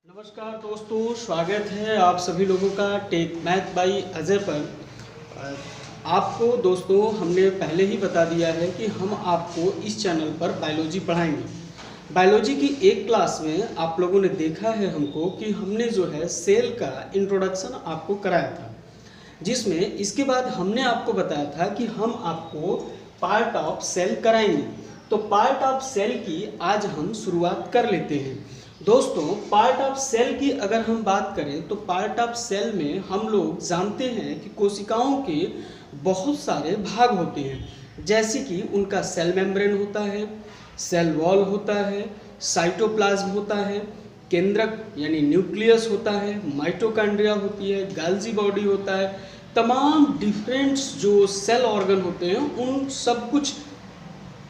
नमस्कार दोस्तों, स्वागत है आप सभी लोगों का टेक मैथ बाई अजय पर। आपको दोस्तों हमने पहले ही बता दिया है कि हम आपको इस चैनल पर बायोलॉजी पढ़ाएंगे। बायोलॉजी की एक क्लास में आप लोगों ने देखा है हमको कि हमने जो है सेल का इंट्रोडक्शन आपको कराया था, जिसमें इसके बाद हमने आपको बताया था कि हम आपको पार्ट ऑफ सेल कराएंगे। तो पार्ट ऑफ सेल की आज हम शुरुआत कर लेते हैं। दोस्तों, पार्ट ऑफ सेल की अगर हम बात करें तो पार्ट ऑफ सेल में हम लोग जानते हैं कि कोशिकाओं के बहुत सारे भाग होते हैं, जैसे कि उनका सेल मेम्ब्रेन होता है, सेल वॉल होता है, साइटोप्लाज्म होता है, केंद्रक यानी न्यूक्लियस होता है, माइटोकॉन्ड्रिया होती है, गाल्जी बॉडी होता है। तमाम डिफरेंट जो सेल ऑर्गन होते हैं उन सब कुछ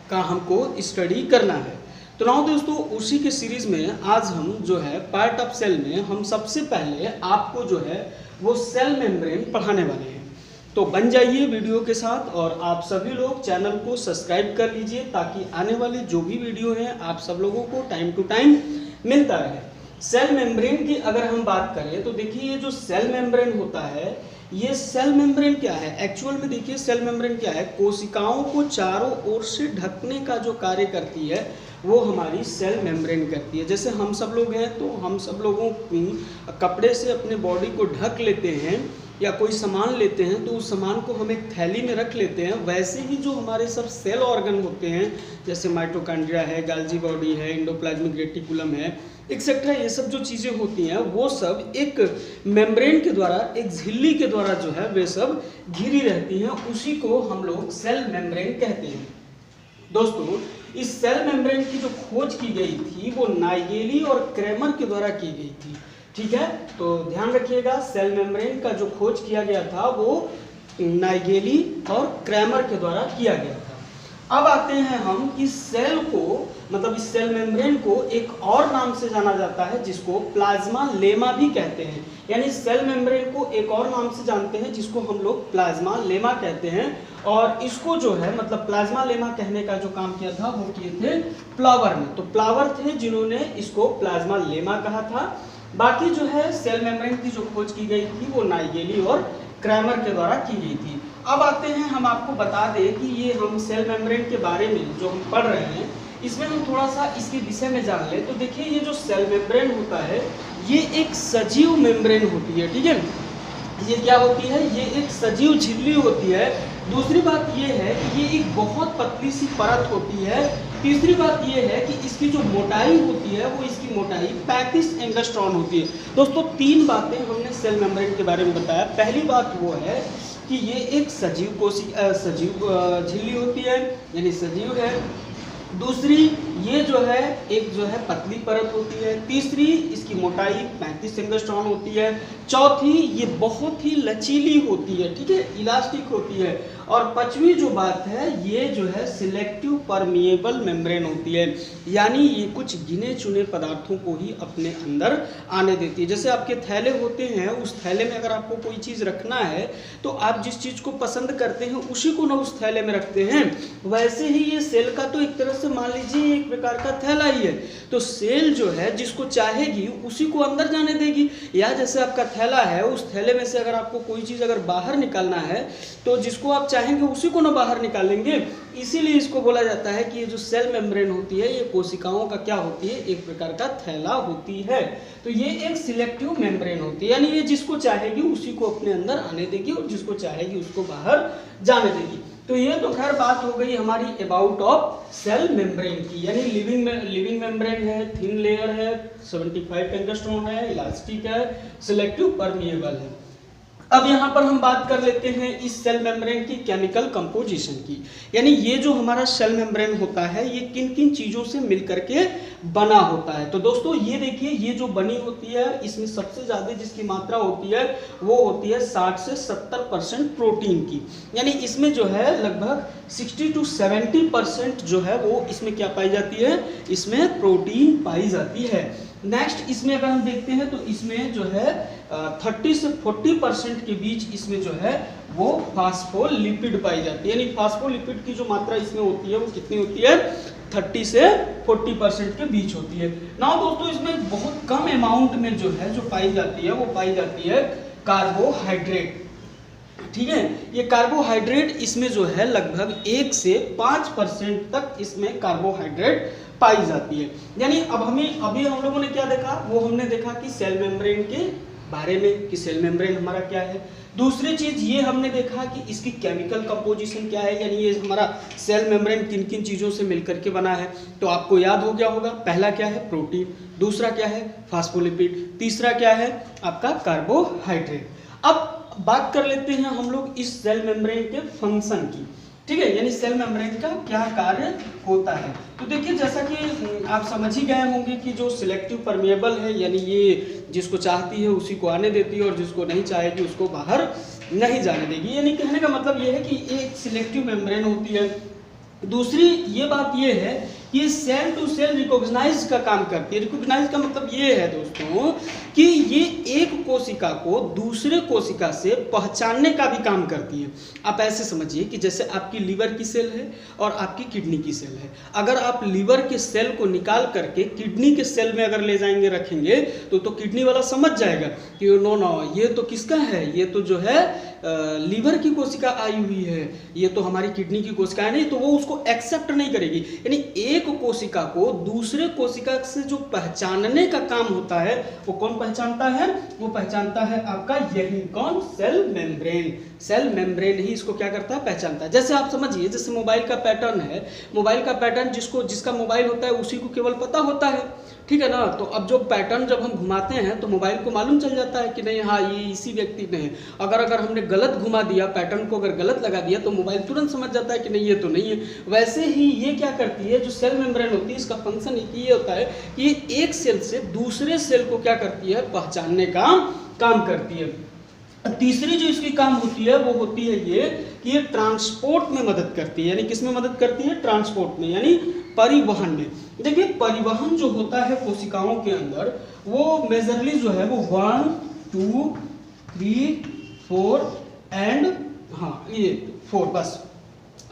का हमको स्टडी करना है। तो नाउ दोस्तों, उसी के सीरीज में आज हम जो है पार्ट ऑफ सेल में हम सबसे पहले आपको जो है वो सेल मेम्ब्रेन पढ़ाने वाले हैं। तो बन जाइए वीडियो के साथ और आप सभी लोग चैनल को सब्सक्राइब कर लीजिए ताकि आने वाली जो भी वीडियो हैं आप सब लोगों को टाइम टू टाइम मिलता रहे। सेल मेम्ब्रेन की अगर हम बात करें तो देखिए, ये जो सेल मेम्ब्रेन होता है, ये सेल मेम्ब्रेन क्या है एक्चुअल में, देखिए सेल मेम्ब्रेन क्या है, कोशिकाओं को चारों ओर से ढकने का जो कार्य करती है वो हमारी सेल मेम्ब्रेन करती है। जैसे हम सब लोग हैं तो हम सब लोगों कपड़े से अपने बॉडी को ढक लेते हैं या कोई सामान लेते हैं तो उस सामान को हम एक थैली में रख लेते हैं, वैसे ही जो हमारे सब सेल ऑर्गन होते हैं जैसे माइटोकॉन्ड्रिया है, गाल्जी बॉडी है, एंडोप्लाज्मिक रेटिकुलम है, एक्सेट्रा, ये सब जो चीज़ें होती हैं वो सब एक मेम्ब्रेन के द्वारा, एक झिल्ली के द्वारा जो है वे सब घिरी रहती हैं। उसी को हम लोग सेल मेम्ब्रेन कहते हैं। दोस्तों, इस सेल मेम्ब्रेन की जो खोज की गई थी वो नाइगेली और क्रैमर के द्वारा की गई थी। ठीक है, तो ध्यान रखिएगा, सेल मेम्ब्रेन का जो खोज किया गया था वो नाइगेली और क्रैमर के द्वारा किया गया था। अब आते हैं हम इस सेल को, मतलब इस सेल मेम्ब्रेन को एक और नाम से जाना जाता है जिसको प्लाज्मा लेमा भी कहते हैं। यानी सेल मेम्ब्रेन को एक और नाम से जानते हैं जिसको हम लोग प्लाज्मा लेमा कहते हैं। और इसको जो है मतलब प्लाज्मा लेमा कहने का जो काम किया था वो किए थे प्लावर ने। तो प्लावर थे जिन्होंने इसको प्लाज्मा लेमा कहा था। बाकी जो है सेल मेम्ब्रेन की जो खोज की गई थी वो नाइगेली और क्रैमर के द्वारा की गई थी। अब आते हैं, हम आपको बता दें कि ये हम सेल मेम्ब्रेन के बारे में जो हम पढ़ रहे हैं इसमें हम थोड़ा सा इसके विषय में जान लें। तो देखिए, ये जो सेल मेम्ब्रेन होता है ये एक सजीव मेम्ब्रेन होती है। ठीक है, ये क्या होती है, ये एक सजीव झिल्ली होती है। दूसरी बात ये है कि ये एक बहुत पतली सी परत होती है। तीसरी बात ये है कि इसकी जो मोटाई होती है वो इसकी मोटाई 35 एंगस्ट्रॉन होती है। दोस्तों, तीन बातें हमने सेल मेम्ब्रेन के बारे में बताया। पहली बात वो है कि ये एक सजीव झिल्ली होती है, यानी सजीव है। दूसरी, ये जो है एक जो है पतली परत होती है। तीसरी, इसकी मोटाई 35 एंगस्ट्रॉन होती है। चौथी, ये बहुत ही लचीली होती है, ठीक है, इलास्टिक होती है। और पांचवी जो बात है, ये जो है सिलेक्टिव परमिएबल मेम्ब्रेन होती है, यानी ये कुछ गिने चुने पदार्थों को ही अपने अंदर आने देती है। जैसे आपके थैले होते हैं, उस थैले में अगर आपको कोई चीज़ रखना है तो आप जिस चीज़ को पसंद करते हैं उसी को ना उस थैले में रखते हैं। वैसे ही ये सेल का तो एक तरह से मान लीजिए एक प्रकार का थैला ही है। तो सेल जो है जिसको चाहेगी उसी को अंदर जाने देगी। या जैसे आपका थैला है, उस थैले में से अगर आपको कोई चीज़ अगर बाहर निकालना है तो जिसको आप चाहेंगे उसी को ना बाहर निकालेंगे। इसीलिए इसको बोला जाता है कि ये जो सेल मेम्ब्रेन होती है ये कोशिकाओं का क्या होती है, एक प्रकार का थैला होती है। तो ये एक सिलेक्टिव मेम्ब्रेन होती है, यानी ये जिसको चाहेगी उसी को अपने अंदर आने देगी और जिसको चाहेगी उसको बाहर जाने देगी। तो ये तो खैर बात हो गई हमारी अबाउट ऑफ सेल मेम्ब्रेन की, यानी लिविंग मेम्ब्रेन है, थिन लेयर है, 75 एंगस्ट्रॉन है, इलास्टिक है, सिलेक्टिव परमिएबल है। अब यहाँ पर हम बात कर लेते हैं इस सेल मेम्ब्रेन की केमिकल कंपोजिशन की, यानी ये जो हमारा सेल मेम्ब्रेन होता है ये किन किन चीज़ों से मिलकर के बना होता है। तो दोस्तों, ये देखिए, ये जो बनी होती है इसमें सबसे ज़्यादा जिसकी मात्रा होती है वो होती है 60 से 70% प्रोटीन की, यानी इसमें जो है लगभग 60 to 70% जो है वो इसमें क्या पाई जाती है, इसमें प्रोटीन पाई जाती है। नेक्स्ट, इसमें अगर हम देखते हैं तो इसमें जो है 30 से 40% के बीच इसमें जो है वो फास्फोलिपिड पाई जाती है। यानी फास्फोलिपिड की जो मात्रा इसमें होती है वो कितनी होती है, 30 से 40% के बीच होती है। ना दोस्तों इसमें बहुत कम अमाउंट में जो है जो पाई जाती है वो पाई जाती है कार्बोहाइड्रेट। ठीक है, ये कार्बोहाइड्रेट इसमें जो है लगभग 1 से 5% तक इसमें कार्बोहाइड्रेट पाई जाती है। यानी अब हमें अभी हम लोगों ने क्या देखा, वो हमने देखा कि सेल मेम्ब्रेन के बारे में कि सेल मेम्ब्रेन हमारा क्या है। दूसरी चीज ये हमने देखा कि इसकी केमिकल कंपोजिशन क्या है, यानी ये हमारा सेल मेम्ब्रेन किन किन चीज़ों से मिलकर के बना है। तो आपको याद हो गया होगा, पहला क्या है प्रोटीन, दूसरा क्या है फास्फोलिपिड, तीसरा क्या है आपका कार्बोहाइड्रेट। अब बात कर लेते हैं हम लोग इस सेल मेम्ब्रेन के फंक्शन की। ठीक है, यानी सेल मेम्ब्रेन का क्या कार्य होता है। तो देखिए जैसा कि आप समझ ही गए होंगे कि जो सिलेक्टिव परमेएबल है, यानी ये जिसको चाहती है उसी को आने देती है और जिसको नहीं चाहेगी उसको बाहर नहीं जाने देगी। यानी कहने का मतलब ये है कि एक सिलेक्टिव मेम्ब्रेन होती है। दूसरी ये बात ये है कि सेल टू सेल रिकॉग्नाइज का काम करती है। रिकॉग्नाइज का मतलब ये है दोस्तों कि ये एक कोशिका को दूसरे कोशिका से पहचानने का भी काम करती है। आप ऐसे समझिए कि जैसे आपकी लीवर की सेल है और आपकी किडनी की सेल है। अगर आप लीवर के सेल को निकाल करके किडनी के सेल में अगर ले जाएंगे रखेंगे तो किडनी वाला समझ जाएगा कि नो नो ये तो किसका है, ये तो जो है लीवर की कोशिका आई हुई है, ये तो हमारी किडनी की कोशिका है नहीं, तो वो उसको एक्सेप्ट नहीं करेगी। यानी एक कोशिका को दूसरे कोशिका से जो पहचानने का काम होता है वो कौन पहचानता है, वो पहचानता है आपका यही कौन, सेल मेम्ब्रेन। सेल मेम्ब्रेन ही इसको क्या करता है, पहचानता है। जैसे आप समझिए जैसे मोबाइल का पैटर्न है, मोबाइल का पैटर्न जिसका मोबाइल होता है उसी को केवल पता होता है। ठीक है ना, तो अब जो पैटर्न जब हम घुमाते हैं तो मोबाइल को मालूम चल जाता है कि नहीं हाँ ये इसी व्यक्ति ने है। अगर हमने गलत घुमा दिया, पैटर्न को अगर गलत लगा दिया तो मोबाइल तुरंत समझ जाता है कि नहीं ये तो नहीं है। वैसे ही ये क्या करती है, जो सेल मेम्ब्रेन होती है इसका फंक्शन ये होता है कि ये एक सेल से दूसरे सेल को क्या करती है, पहचानने का काम करती है। तीसरी जो इसकी काम होती है वो होती है ये कि ये ट्रांसपोर्ट में मदद करती है। यानी किस में मदद करती है, ट्रांसपोर्ट में, यानी परिवहन में। देखिए परिवहन जो होता है कोशिकाओं के अंदर वो मेजरली जो है वो 1 2 3 4 एंड ये 4 बस।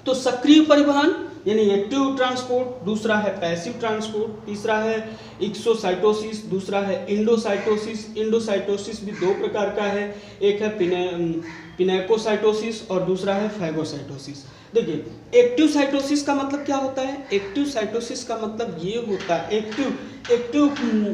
तो सक्रिय परिवहन यानी एक्टिव ट्रांसपोर्ट, दूसरा है पैसिव ट्रांसपोर्ट, तीसरा है एक्सोसाइटोसिस, दूसरा है इंडोसाइटोसिस। इंडोसाइटोसिस भी 2 प्रकार का है, एक है पिनेकोसाइटोसिस और दूसरा है फैगोसाइटोसिस। देखिए एक्टिव साइटोसिस का मतलब क्या होता है, एक्टिव साइटोसिस का मतलब ये होता है, एक्टिव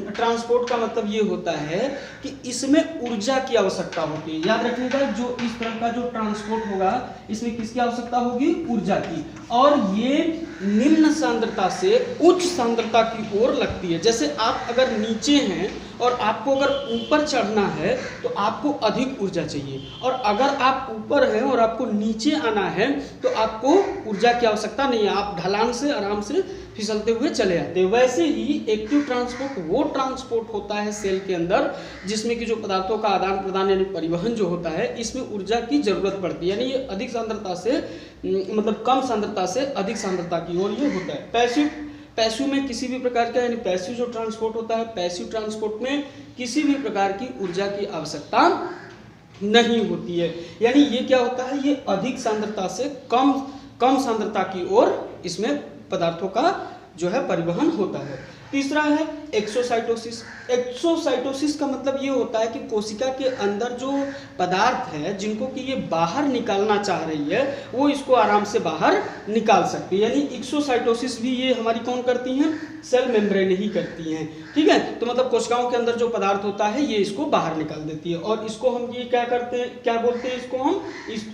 ट्रांसपोर्ट का मतलब ये होता है कि इसमें ऊर्जा की आवश्यकता होती है। याद रखिएगा जो इस तरह का जो ट्रांसपोर्ट होगा इसमें किसकी आवश्यकता होगी, ऊर्जा की, और ये निम्न सांद्रता से उच्च सांद्रता की ओर लगती है। जैसे आप अगर नीचे हैं और आपको अगर ऊपर चढ़ना है तो आपको अधिक ऊर्जा चाहिए, और अगर आप ऊपर हैं और आपको नीचे आना है तो आपको ऊर्जा की आवश्यकता नहीं है, आप ढलान से आराम से फिसलते हुए चले आते हैं। वैसे ही एक्टिव ट्रांसपोर्ट वो ट्रांसपोर्ट होता है सेल के अंदर जिसमें कि जो पदार्थों का आदान प्रदान यानी परिवहन जो होता है इसमें ऊर्जा की जरूरत पड़ती है। यानी ये अधिक सांद्रता से मतलब कम सांद्रता से अधिक सांद्रता की ओर ये होता है। पैसिव में किसी भी प्रकार का यानी पैसिव जो ट्रांसपोर्ट होता है, पैसिव ट्रांसपोर्ट में किसी भी प्रकार की ऊर्जा की आवश्यकता नहीं होती है। यानी ये क्या होता है, ये अधिक सांद्रता से कम सांद्रता की ओर इसमें पदार्थों का जो है परिवहन होता है। तीसरा है एक्सोसाइटोसिस। एक्सोसाइटोसिस का मतलब ये होता है कि कोशिका के अंदर जो पदार्थ है जिनको कि ये बाहर निकालना चाह रही है वो इसको आराम से बाहर निकाल सकती है। यानी एक्सोसाइटोसिस भी ये हमारी कौन करती हैं, सेल मेम्ब्रेन ही करती हैं। ठीक है, तो मतलब कोशिकाओं के अंदर जो पदार्थ होता है ये इसको बाहर निकाल देती है, और इसको हम ये क्या करते हैं, क्या बोलते हैं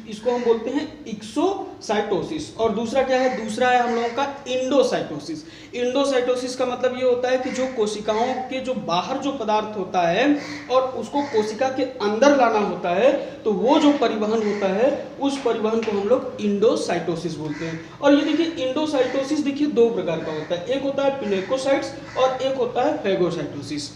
इसको हम बोलते हैं एक्सोसाइटोसिस। और दूसरा क्या है, दूसरा है हम लोगों का इंडोसाइटोसिस। इंडोसाइटोसिस का मतलब ये होता है कि जो कोशिकाओं के जो बाहर जो पदार्थ होता है और उसको कोशिका के अंदर लाना होता है तो वो जो परिवहन होता है उस परिवहन को हम लोग इंडोसाइटोसिस बोलते हैं। और ये देखिए इंडोसाइटोसिस देखिए 2 प्रकार का होता है, एक होता है पिनेकोसाइट्स और एक होता है फैगोसाइटोसिस,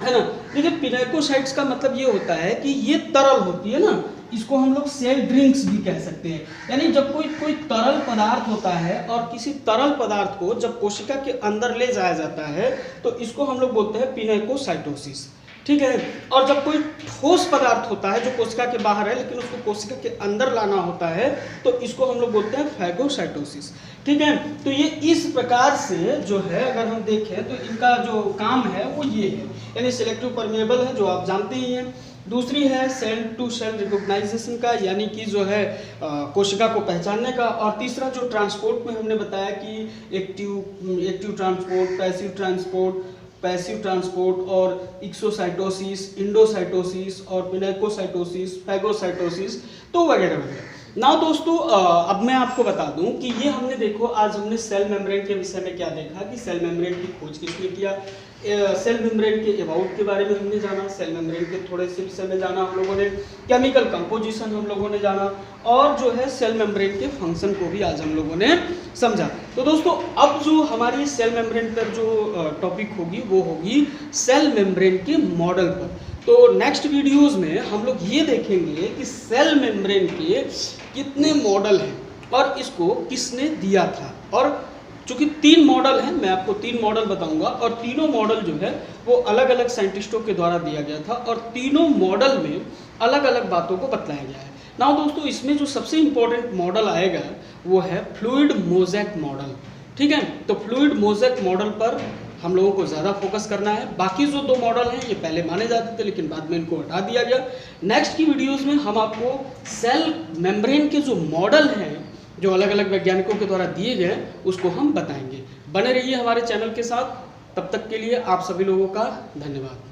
है ना। देखिए पिनेकोसाइट्स का मतलब ये होता है कि ये तरल होती है ना, इसको हम लोग सेल ड्रिंक्स भी कह सकते हैं। यानी जब कोई तरल पदार्थ होता है और किसी तरल पदार्थ को जब कोशिका के अंदर ले जाया जाता है तो इसको हम लोग बोलते हैं पिनेकोसाइटोसिस। ठीक है। और जब कोई ठोस पदार्थ होता है जो कोशिका के बाहर है लेकिन उसको कोशिका के अंदर लाना होता है तो इसको हम लोग बोलते हैं फैगोसाइटोसिस। ठीक है, तो ये इस प्रकार से जो है अगर हम देखें तो इनका जो काम है वो ये है, यानी सिलेक्टिव परमेएबल है जो आप जानते ही हैं। दूसरी है सेल टू सेल रिकॉग्नाइजेशन का, यानी कि जो है कोशिका को पहचानने का। और तीसरा जो ट्रांसपोर्ट में हमने बताया कि एक्टिव ट्रांसपोर्ट, पैसिव ट्रांसपोर्ट और एक्सोसाइटोसिस, इंडोसाइटोसिस और पिनेकोसाइटोसिस, फैगोसाइटोसिस तो वगैरह वगैरह। नाउ दोस्तों अब मैं आपको बता दूं कि ये हमने देखो आज हमने सेल मेम्ब्रेन के विषय में क्या देखा कि सेल मेम्ब्रेन की खोज किसने किया, सेल मेम्ब्रेन के अबाउट के बारे में हमने जाना, सेल मेम्ब्रेन के थोड़े से विषय में जाना हम लोगों ने, केमिकल कंपोजिशन हम लोगों ने जाना और जो है सेल मेम्ब्रेन के फंक्शन को भी आज हम लोगों ने समझा। तो दोस्तों अब जो हमारी सेल मेम्ब्रेन पर जो टॉपिक होगी वो होगी सेल मेम्ब्रेन के मॉडल पर। तो नेक्स्ट वीडियोस में हम लोग ये देखेंगे कि सेल मेम्ब्रेन के कितने मॉडल हैं और इसको किसने दिया था। और चूंकि 3 मॉडल हैं, मैं आपको 3 मॉडल बताऊंगा और तीनों मॉडल जो है वो अलग अलग साइंटिस्टों के द्वारा दिया गया था और तीनों मॉडल में अलग अलग बातों को बताया गया है। नाउ दोस्तों इसमें जो सबसे इंपॉर्टेंट मॉडल आएगा वो है फ्लूइड मोज़ेक मॉडल। ठीक है, तो फ्लूइड मोज़ेक मॉडल पर हम लोगों को ज़्यादा फोकस करना है। बाकी जो 2 मॉडल हैं ये पहले माने जाते थे लेकिन बाद में इनको हटा दिया गया। नेक्स्ट की वीडियोस में हम आपको सेल मेम्ब्रेन के जो मॉडल हैं जो अलग अलग वैज्ञानिकों के द्वारा दिए गए उसको हम बताएंगे। बने रहिए हमारे चैनल के साथ, तब तक के लिए आप सभी लोगों का धन्यवाद।